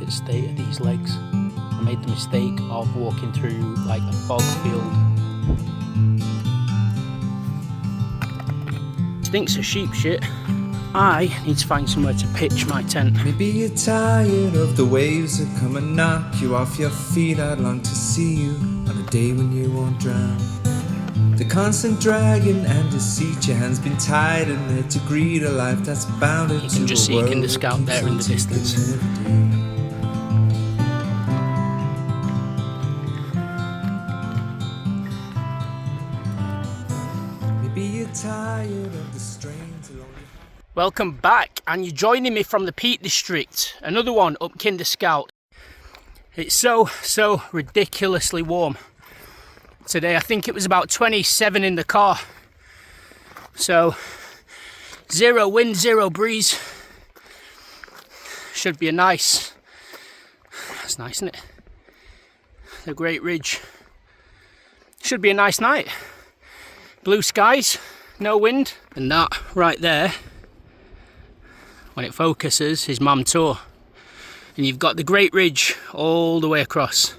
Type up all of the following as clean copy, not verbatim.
at the state of these legs. I made the mistake of walking through like a bog field. Stinks of sheep shit. I need to find somewhere to pitch my tent. Maybe you're tired of the waves that come and knock you off your feet. I'd long to see you on a day when you won't drown. The constant dragging and deceit, your hands been tied and there to greet a life that's bounded to a world. You can just see Kinder Scout there in the distance. Maybe you're tired of the strains along. Welcome back, and you're joining me from the Peak District. Another one up Kinder Scout. It's so ridiculously warm today. I think it was about 27 in the car. So, zero wind, zero breeze. Should be a nice, that's nice, isn't it? The Great Ridge. Should be a nice night. Blue skies, no wind. And that right there, when it focuses, is Mamtor. And you've got the Great Ridge all the way across.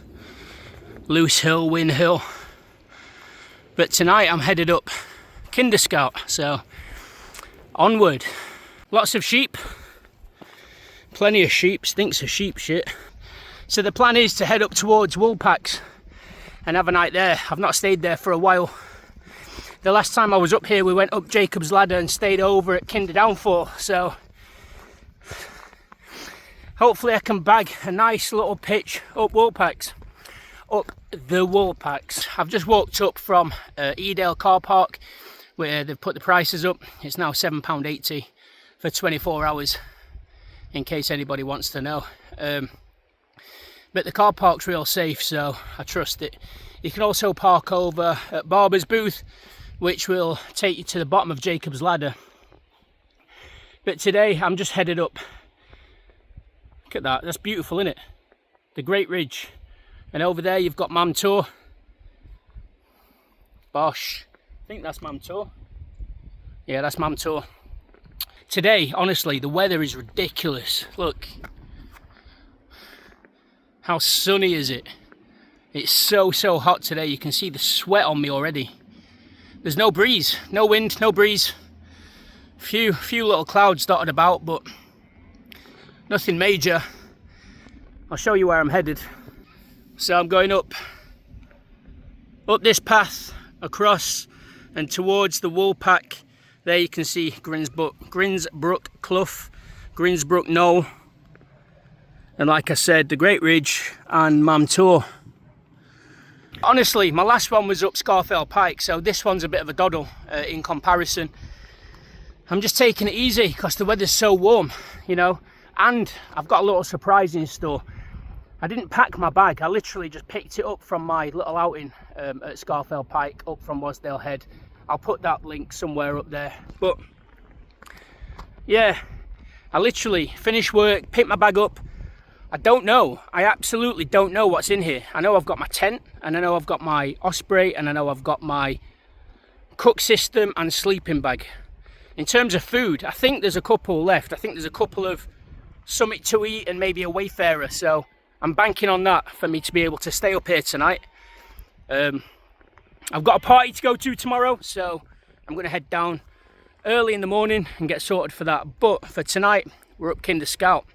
Loose Hill, Win Hill. But tonight I'm headed up Kinder Scout, so onward. Lots of sheep, plenty of sheep, stinks of sheep shit. So the plan is to head up towards Woolpacks and have a night there. I've not stayed there for a while. The last time I was up here we went up Jacob's Ladder and stayed over at Kinder Downfall, so hopefully I can bag a nice little pitch up Woolpacks. Up the Woolpacks. I've just walked up from Edale car park where they've put the prices up. It's now £7.80 for 24 hours, in case anybody wants to know. But the car park's real safe, so I trust it. You can also park over at Barber's booth, which will take you to the bottom of Jacob's Ladder. But today I'm just headed up. Look at that, that's beautiful, isn't it? The Great Ridge. And over there you've got Mamtor. Bosh. I think that's Mamtor. Yeah, that's Mamtor. Today, honestly, the weather is ridiculous. Look. How sunny is it? It's so hot today. You can see the sweat on me already. There's no breeze, no wind, no breeze. Few little clouds dotted about, but nothing major. I'll show you where I'm headed. So I'm going up this path, across and towards the Woolpack. There you can see Grinsbrook Clough, Grinsbrook Knoll, and like I said, the Great Ridge and Mamtor. Honestly, my last one was up Scarfell Pike, so this one's a bit of a doddle in comparison. I'm just taking it easy because the weather's so warm, you know, and I've got a little surprise in store. I didn't pack my bag, I literally just picked it up from my little outing at Scarfell Pike up from Wasdale Head. I'll put that link somewhere up there. But yeah, I literally finished work, picked my bag up. I absolutely don't know what's in here. I know I've got my tent, and I know I've got my Osprey, and I know I've got my cook system and sleeping bag. In terms of food, I think there's a couple left. I think there's a couple of Summit to Eat and maybe a Wayfarer, so I'm banking on that for me to be able to stay up here tonight. I've got a party to go to tomorrow, so I'm going to head down early in the morning and get sorted for that. But for tonight, we're up Kinder Scout.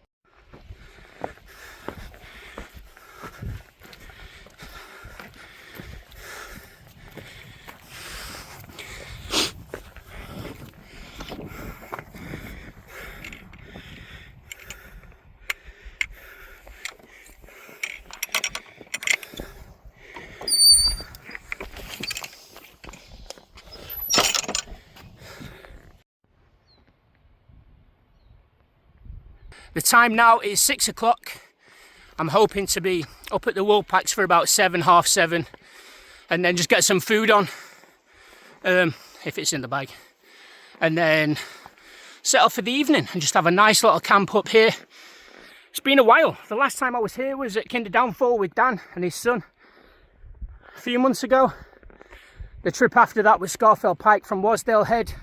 The time now is 6 o'clock. I'm hoping to be up at the Woolpacks for about 7, half 7, and then just get some food on, if it's in the bag, and then set off for the evening and just have a nice little camp up here. It's been a while. The last time I was here was at Kinder Downfall with Dan and his son a few months ago. The trip after that was Scarfell Pike from Wasdale Head.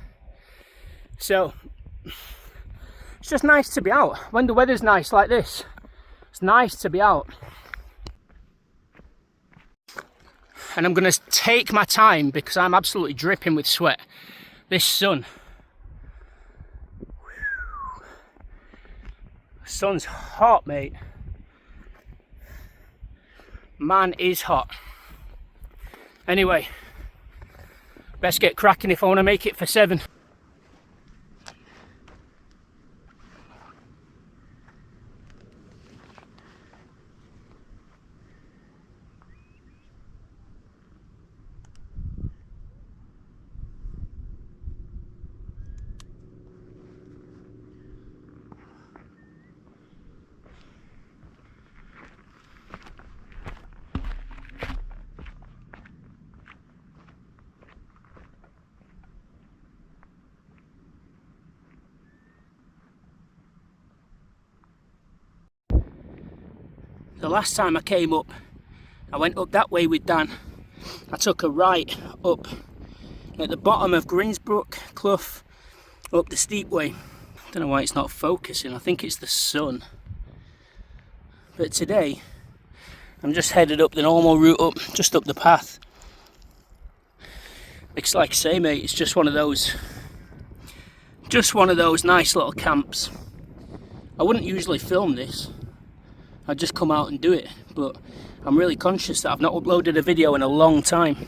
So it's just nice to be out when the weather's nice like this. It's nice to be out. And I'm going to take my time because I'm absolutely dripping with sweat. This sun. The sun's hot, mate. Man is hot. Anyway, best get cracking if I want to make it for 7. The last time I came up, I went up that way with Dan. I took a right up at the bottom of Grinsbrook Clough, up the steep way. I don't know why it's not focusing, I think it's the sun. But today, I'm just headed up the normal route up, just up the path. It's like I say, mate, it's just one of those nice little camps. I wouldn't usually film this. I'd just come out and do it, but I'm really conscious that I've not uploaded a video in a long time.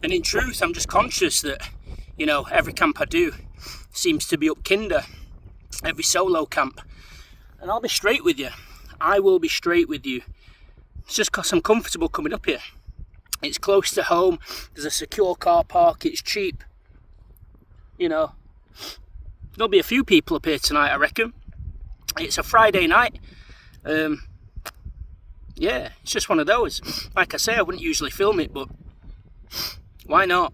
And in truth, I'm just conscious that, you know, every camp I do seems to be up Kinder, every solo camp. And I'll be straight with you. I will be straight with you. It's just because I'm comfortable coming up here. It's close to home, there's a secure car park, it's cheap. You know, there'll be a few people up here tonight, I reckon. It's a Friday night. Yeah, it's just one of those. Like I say, I wouldn't usually film it, but why not?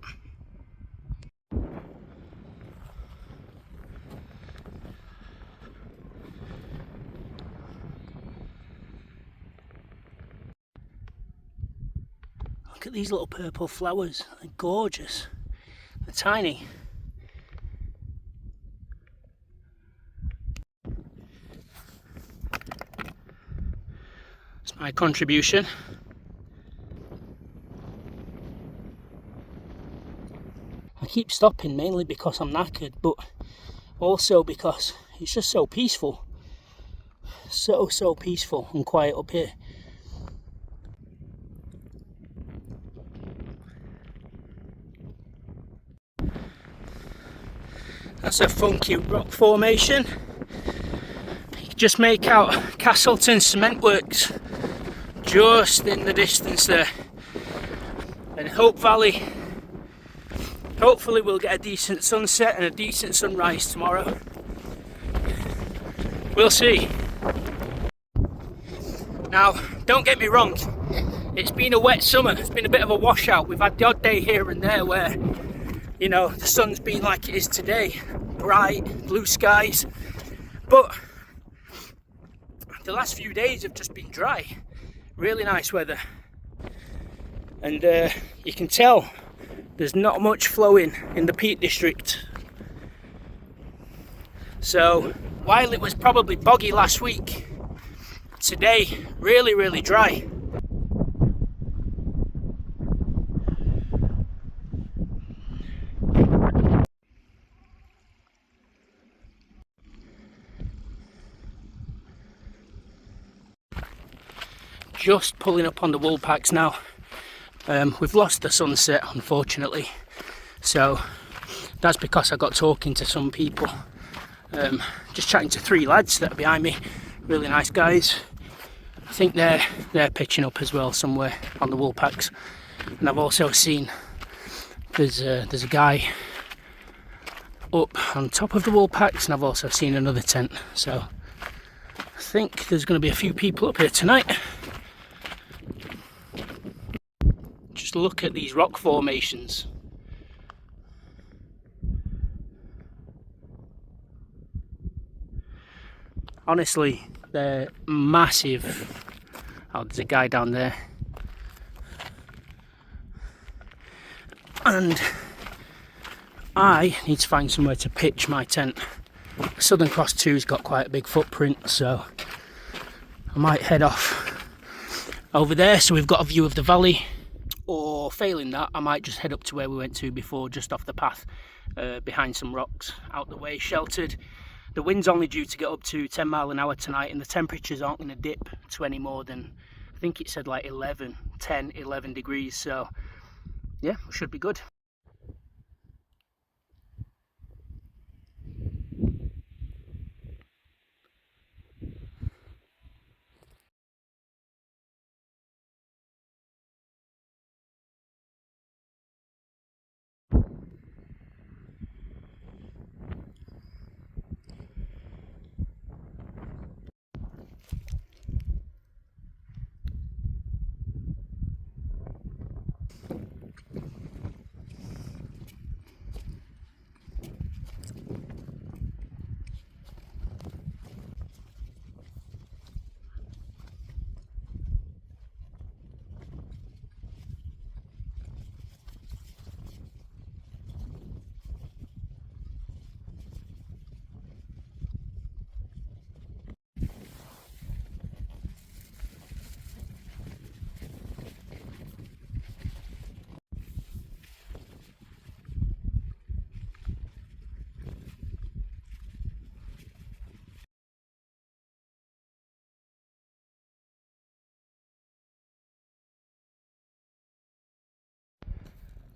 Look at these little purple flowers. They're gorgeous. They're tiny. It's my contribution. I keep stopping mainly because I'm knackered, but also because it's just so peaceful. So peaceful and quiet up here. That's a funky rock formation. You can just make out Castleton Cement Works just in the distance there. And Hope Valley. Hopefully we'll get a decent sunset and a decent sunrise tomorrow. We'll see. Now, don't get me wrong, it's been a wet summer, it's been a bit of a washout. We've had the odd day here and there where, you know, the sun's been like it is today, bright, blue skies. But the last few days have just been dry, really nice weather. And you can tell there's not much flowing in the Peak District. So, while it was probably boggy last week, today, really dry. Just pulling up on the Woolpacks now. We've lost the sunset, unfortunately, so that's because I got talking to some people, just chatting to 3 lads that are behind me, really nice guys. I think they're pitching up as well somewhere on the Woolpacks, and I've also seen there's a guy up on top of the Woolpacks, and I've also seen another tent. So I think there's going to be a few people up here tonight. Just look at these rock formations. Honestly, they're massive. Oh, there's a guy down there. And I need to find somewhere to pitch my tent. Southern Cross 2's got quite a big footprint, so I might head off over there so we've got a view of the valley. Or failing that, I might just head up to where we went to before, just off the path, behind some rocks, out the way, sheltered. The wind's only due to get up to 10 mile an hour tonight, and the temperatures aren't going to dip to any more than, I think it said like 11 degrees, so yeah, should be good.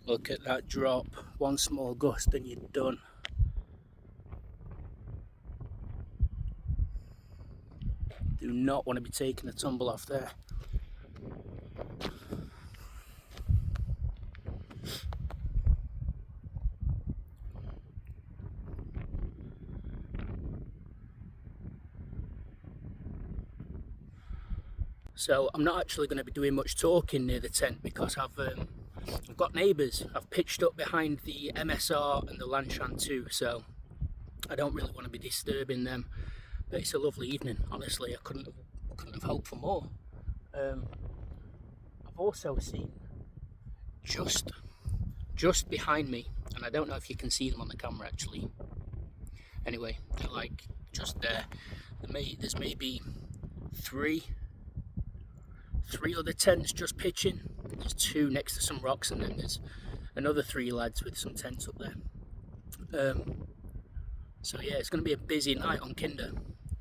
Look at that drop, one small gust and you're done. Do not want to be taking a tumble off there. So I'm not actually going to be doing much talking near the tent because I've got neighbours. I've pitched up behind the MSR and the Lanshan too, so I don't really want to be disturbing them. But it's a lovely evening, honestly. I couldn't have hoped for more. I've also seen just behind me, and I don't know if you can see them on the camera actually. Anyway, they're like just there. There's maybe three other tents just pitching. There's two next to some rocks, and then there's another 3 lads with some tents up there. So yeah, it's going to be a busy night on Kinder,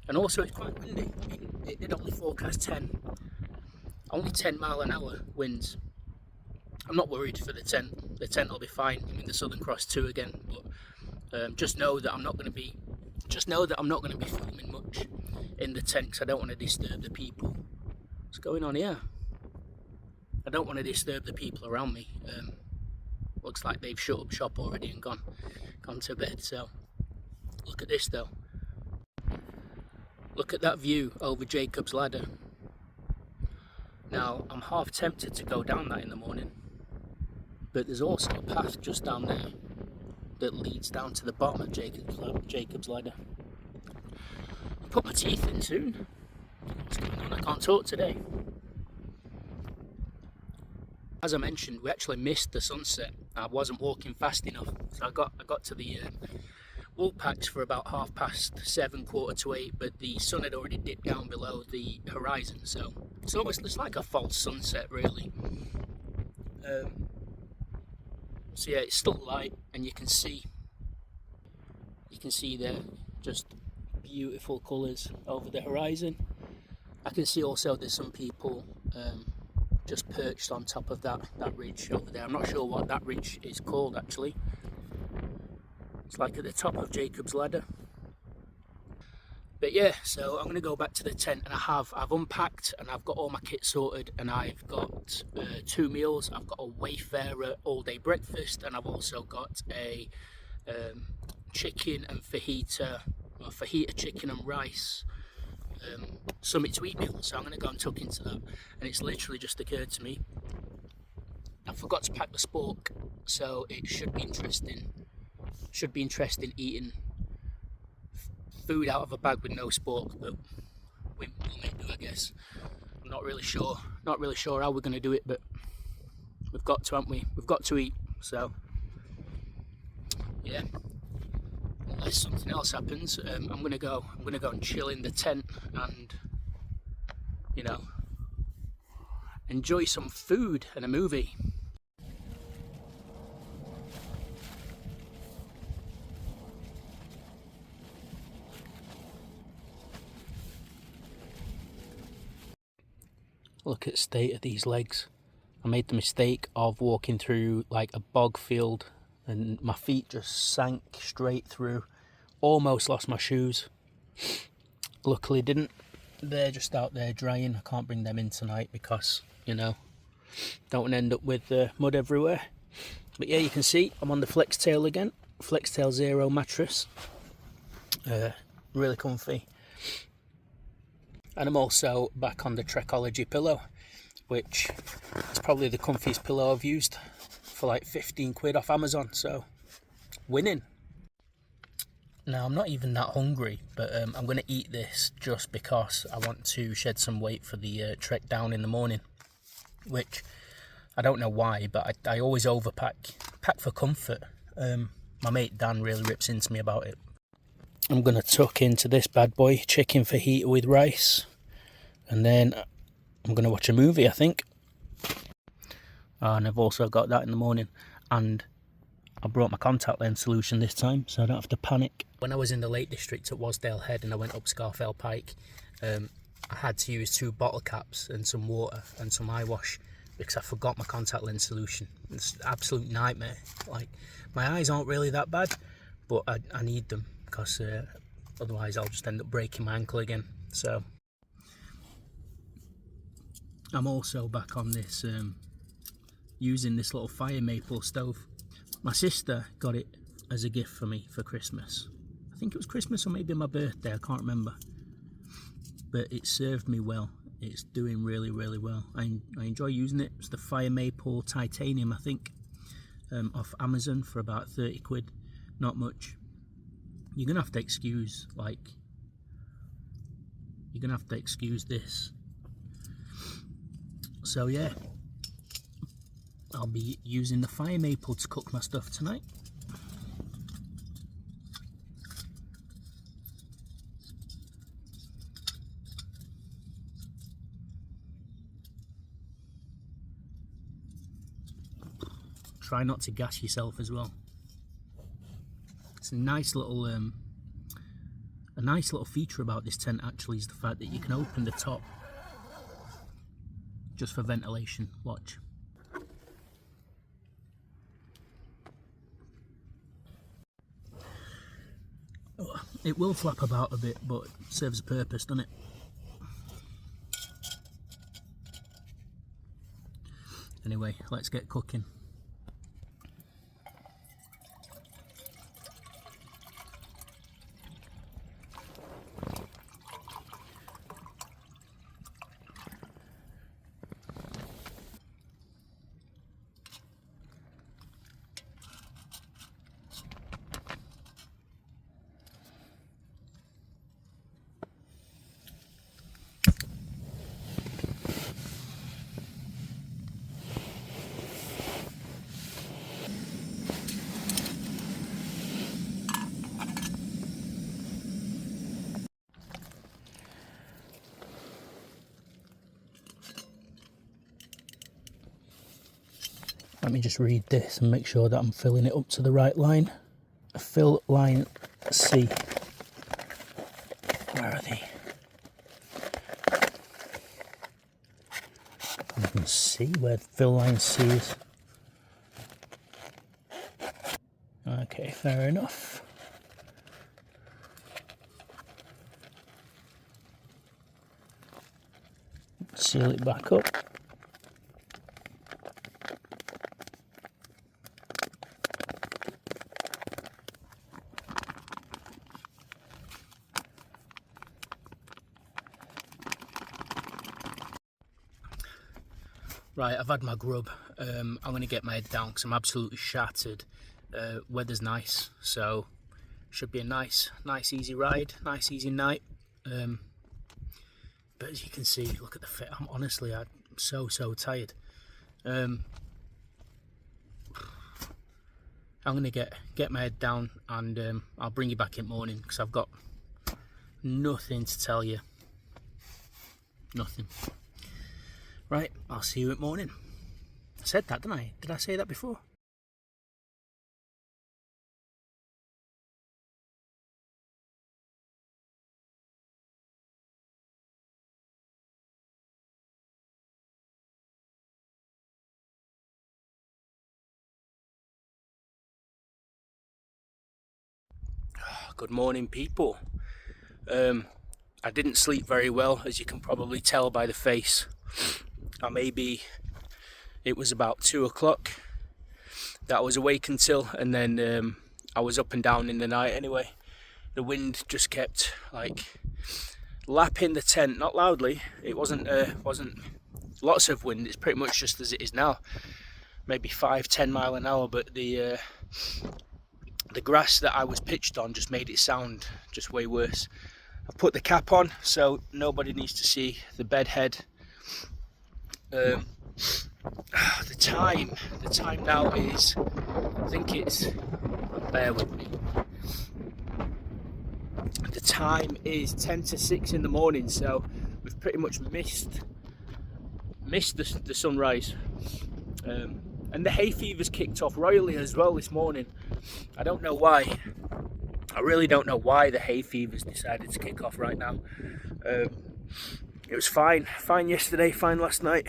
and also it's quite windy. I mean, it did only forecast 10 mile an hour winds. I'm not worried for the tent. The tent will be fine. I'm in the Southern Cross 2 again, but just know that I'm not going to be filming much in the tent because I don't want to disturb the people. What's going on here? I don't want to disturb the people around me. Looks like they've shut up shop already and gone to bed. So look at this though. Look at that view over Jacob's Ladder. Now I'm half tempted to go down that in the morning, but there's also a path just down there that leads down to the bottom of Jacob's Ladder. I'll put my teeth in soon. What's going on? I can't talk today. As I mentioned, we actually missed the sunset. I wasn't walking fast enough, so I got to the Woolpacks for about 7:30, 7:45, but the sun had already dipped down below the horizon, so it's like a false sunset really. So yeah, it's still light, and you can see there just beautiful colours over the horizon. I can see also there's some people just perched on top of that ridge over there. I'm not sure what that ridge is called actually. It's like at the top of Jacob's Ladder. But yeah, so I'm going to go back to the tent, and I've unpacked and I've got all my kit sorted, and I've got 2 meals. I've got a Wayfarer all day breakfast, and I've also got a chicken and fajita chicken and rice something to eat meal, so I'm going to go and tuck into that. And it's literally just occurred to me, I forgot to pack the spork, so it should be interesting. Should be interesting eating food out of a bag with no spork, but we'll make do, I guess. I'm not really sure how we're going to do it, but we've got to, haven't we? We've got to eat, so yeah. Unless something else happens, I'm gonna go and chill in the tent and, you know, enjoy some food and a movie. Look at the state of these legs. I made the mistake of walking through like a bog field and my feet just sank straight through. Almost lost my shoes. Luckily didn't. They're just out there drying. I can't bring them in tonight because, you know, don't want to end up with mud everywhere. But yeah, you can see I'm on the Flextail again. Flextail Zero mattress. Really comfy. And I'm also back on the Trekology pillow, which is probably the comfiest pillow I've used, for like 15 quid off Amazon, so winning. Now, I'm not even that hungry, but I'm going to eat this just because I want to shed some weight for the trek down in the morning, which I don't know why, but I always overpack. Pack for comfort. My mate Dan really rips into me about it. I'm going to tuck into this bad boy, chicken fajita with rice, and then I'm going to watch a movie, I think. And I've also got that in the morning, and I brought my contact lens solution this time, so I don't have to panic. When I was in the Lake District at Wasdale Head and I went up Scarfell Pike, I had to use 2 bottle caps and some water and some eye wash because I forgot my contact lens solution. It's an absolute nightmare. Like, my eyes aren't really that bad, but I need them because otherwise I'll just end up breaking my ankle again. So I'm also back on this, using this little fire maple stove. My sister got it as a gift for me for Christmas. I think it was Christmas or maybe my birthday, I can't remember. But it served me well. It's doing really, really well. I enjoy using it. It's the Fire Maple Titanium, I think, off Amazon for about 30 quid. Not much. You're going to have to excuse, this. So yeah, I'll be using the fire maple to cook my stuff tonight. Try not to gas yourself as well. It's a nice little feature about this tent actually is the fact that you can open the top just for ventilation. Watch. It will flap about a bit, but it serves a purpose, doesn't it? Anyway, let's get cooking. Let me just read this and make sure that I'm filling it up to the right line. Fill line C. Where are they? I can see where fill line C is. Okay, fair enough. Seal it back up. Right, I've had my grub. I'm going to get my head down because I'm absolutely shattered. Weather's nice, so should be a nice easy ride, nice easy night. But as you can see, look at the fit. I'm so tired. I'm going to get my head down, and I'll bring you back in the morning because I've got nothing to tell you. Nothing. Right, I'll see you at morning. I said that, didn't I? Did I say that before? Good morning, people. I didn't sleep very well, as you can probably tell by the face. It was about 2 o'clock that I was awake until, and then I was up and down in the night anyway. The wind just kept like lapping the tent, not loudly. It wasn't lots of wind. It's pretty much just as it is now, maybe 5-10 mile an hour, but the grass that I was pitched on just made it sound just way worse. I've put the cap on so nobody needs to see the bed head. The time now is, I think it's, bear with me, the time is 10 to 6 in the morning, so we've pretty much missed the sunrise. And the hay fever's kicked off royally as well this morning. I don't know why. I really don't know why the hay fever's decided to kick off right now. It was fine yesterday, fine last night.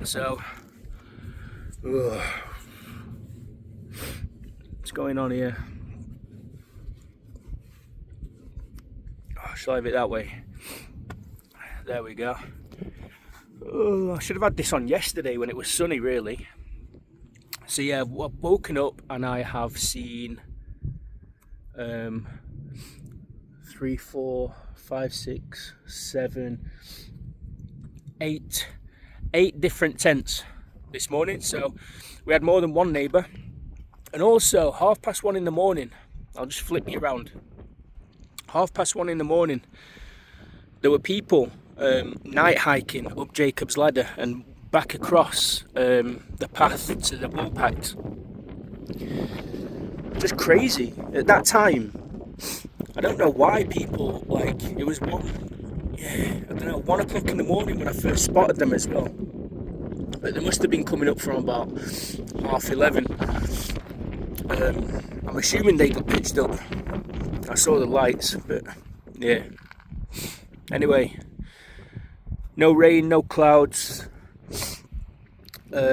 So, what's going on here? Oh, shall I have it that way? There we go. Oh, I should have had this on yesterday when it was sunny, really. So yeah, I've woken up and I have seen 3, 4, 5, 6, 7, 8 different tents this morning. So we had more than one neighbour, and also 1:30 in the morning, I'll just flip you around. 1:30 in the morning, there were people night hiking up Jacob's Ladder and back across the path to the Woolpacks. Just crazy. At that time, I don't know why people, like, it was 1 o'clock in the morning when I first spotted them as well. But they must have been coming up from about 11:30. I'm assuming they got pitched up. I saw the lights, but yeah. Anyway, no rain, no clouds.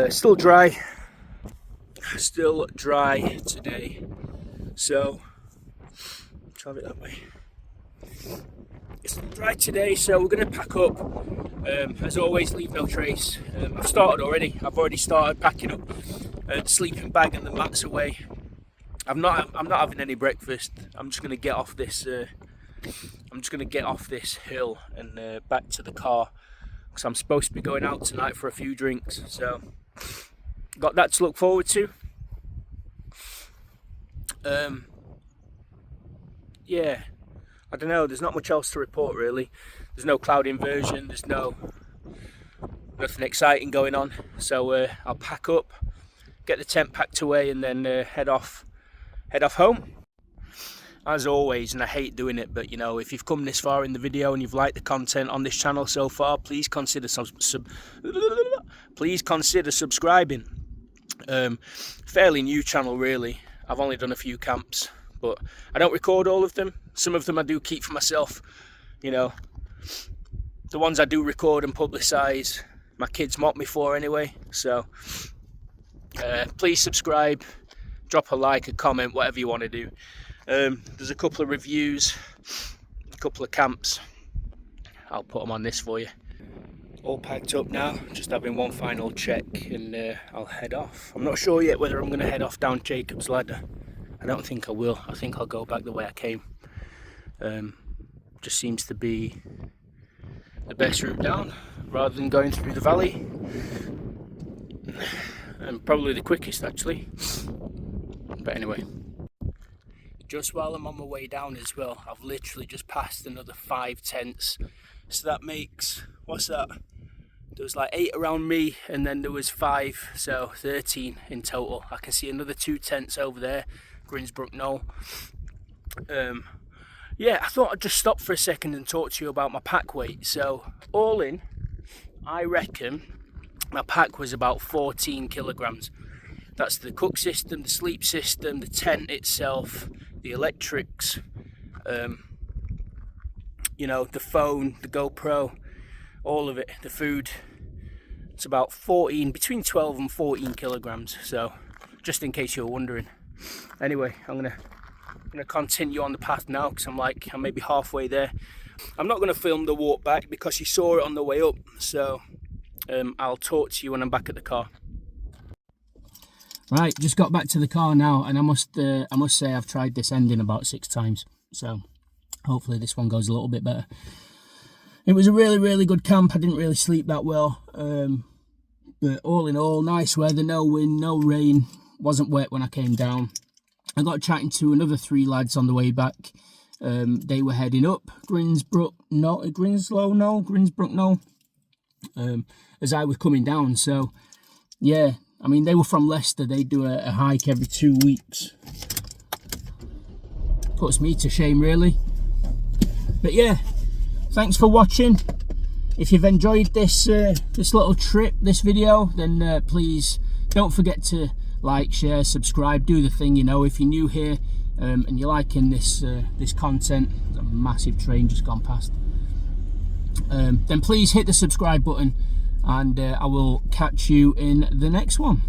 Still dry today. So, try it that way. It's dry today, so we're going to pack up. As always, leave no trace. I've started already. I've already started packing up the sleeping bag and the mats away. I'm not having any breakfast. I'm just going to get off this. Hill and back to the car, because I'm supposed to be going out tonight for a few drinks. So, got that to look forward to. Yeah, I don't know, there's not much else to report really. There's no cloud inversion, there's nothing exciting going on. So I'll pack up, get the tent packed away, and then head off home. As always, and I hate doing it, but you know, if you've come this far in the video and you've liked the content on this channel so far, please consider subscribing. Fairly new channel really. I've only done a few camps, but I don't record all of them. Some of them I do keep for myself. You know, the ones I do record and publicise, my kids mock me for anyway. So please subscribe, drop a like, a comment, whatever you want to do. There's a couple of reviews, a couple of camps. I'll put them on this for you. All packed up now, just having one final check, and I'll head off. I'm not sure yet whether I'm going to head off down Jacob's Ladder. I don't think I will. I think I'll go back the way I came. Just seems to be the best route down. rather than going through the valley, and probably the quickest actually. But anyway, just while I'm on my way down as well, I've literally just passed another 5 tents, so that makes, what's that, there was like 8 around me, and then there was 5, so 13 in total. I can see another 2 tents over there, Grinsbrook Knoll. Yeah, I thought I'd just stop for a second and talk to you about my pack weight. So all in, I reckon my pack was about 14 kilograms. That's the cook system, the sleep system, the tent itself, the electrics, you know, the phone, the GoPro, all of it, the food. It's about 14, between 12 and 14 kilograms. So just in case you're wondering. Anyway, I'm gonna continue on the path now, because I'm maybe halfway there. I'm not going to film the walk back because you saw it on the way up. So I'll talk to you when I'm back at the car. Right, just got back to the car now, and I must say I've tried this ending about 6 times. So hopefully this one goes a little bit better. It was a really good camp. I didn't really sleep that well, but all in all, nice weather, no wind, no rain, wasn't wet when I came down. I got chatting to another 3 lads on the way back. They were heading up Grinsbrook Knoll, as I was coming down. So yeah, I mean, they were from Leicester. They do a hike every 2 weeks. Puts me to shame, really. But yeah, thanks for watching. If you've enjoyed this little trip, this video, then please don't forget to like, share, subscribe, do the thing, you know. If you're new here and you're liking this content, there's a massive train just gone past, then please hit the subscribe button, and I will catch you in the next one.